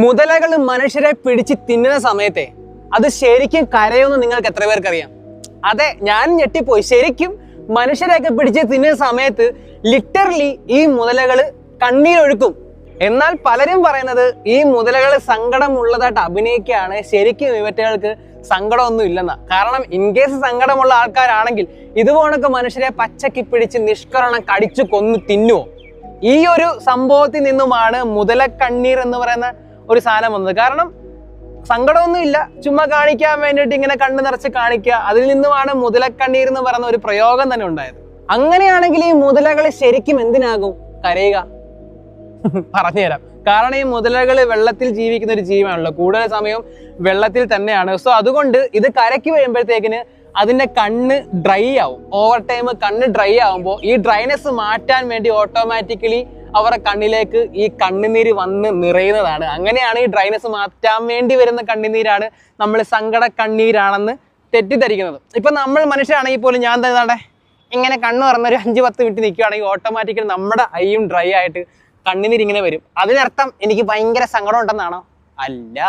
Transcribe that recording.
മുതലകൾ മനുഷ്യരെ പിടിച്ച് തിന്നുന്ന സമയത്തെ അത് ശരിക്കും കരയുമെന്ന് നിങ്ങൾക്ക് എത്ര പേർക്കറിയാം? അതെ, ഞാൻ ഞെട്ടിപ്പോയി. ശരിക്കും മനുഷ്യരെയൊക്കെ പിടിച്ച് തിന്നുന്ന സമയത്ത് ലിറ്ററലി ഈ മുതലകൾ കണ്ണീരൊഴുക്കും. എന്നാൽ പലരും പറയുന്നത് ഈ മുതലകൾ സങ്കടമുള്ളതായിട്ട് അഭിനയിക്കുകയാണ്, ശരിക്കും ഇവറ്റകൾക്ക് സങ്കടമൊന്നും ഇല്ലെന്നാ. കാരണം ഇൻ കേസ് സങ്കടമുള്ള ആൾക്കാരാണെങ്കിൽ ഇതുപോലൊക്കെ മനുഷ്യരെ പച്ചക്ക് പിടിച്ച് നിഷ്കരണം കടിച്ചു കൊന്നു തിന്നുവോ? ഈ ഒരു സംഭവത്തിൽ നിന്നുമാണ് മുതലക്കണ്ണീർ എന്ന് പറയുന്ന ഒരു സാധനം വന്നത്. കാരണം സങ്കടമൊന്നും ഇല്ല, ചുമ്മാ കാണിക്കാൻ വേണ്ടിയിട്ട് ഇങ്ങനെ കണ്ണു നിറച്ച് കാണിക്കുക, അതിൽ നിന്നുമാണ് മുതലക്കണ്ണീർ എന്ന് പറയുന്ന ഒരു പ്രയോഗം തന്നെ ഉണ്ടായത്. അങ്ങനെയാണെങ്കിൽ ഈ മുതലകൾ ശരിക്കും എന്തിനാകും കരയുക? പറഞ്ഞുതരാം. കാരണം ഈ മുതലകൾ വെള്ളത്തിൽ ജീവിക്കുന്ന ഒരു ജീവിയാണല്ലോ, കൂടുതൽ സമയം വെള്ളത്തിൽ തന്നെയാണ്. സോ അതുകൊണ്ട് ഇത് കരയ്ക്ക് വരുമ്പോഴത്തേക്കിന് അതിന്റെ കണ്ണ് ഡ്രൈ ആവും. ഓവർ ടൈം കണ്ണ് ഡ്രൈ ആവുമ്പോൾ ഈ ഡ്രൈനെസ് മാറ്റാൻ വേണ്ടി ഓട്ടോമാറ്റിക്കലി അവരുടെ കണ്ണിലേക്ക് ഈ കണ്ണുനീര് വന്ന് നിറയുന്നതാണ്. അങ്ങനെയാണ് ഈ ഡ്രൈനെസ് മാറ്റാൻ വേണ്ടി വരുന്ന കണ്ണുനീരാണ് നമ്മൾ സങ്കട കണ്ണീരാണെന്ന് തെറ്റിദ്ധരിക്കുന്നത്. ഇപ്പൊ നമ്മൾ മനുഷ്യരാണെങ്കിൽ പോലും ഞാൻ തന്നെ ഇങ്ങനെ കണ്ണ് തുറന്നൊരു 5-10 മിനിറ്റ് നിൽക്കുകയാണെങ്കിൽ ഓട്ടോമാറ്റിക്കലി നമ്മുടെ ഐയും ഡ്രൈ ആയിട്ട് കണ്ണുനീരിങ്ങനെ വരും. അതിനർത്ഥം എനിക്ക് ഭയങ്കര സങ്കടം ഉണ്ടെന്നാണോ? അല്ല.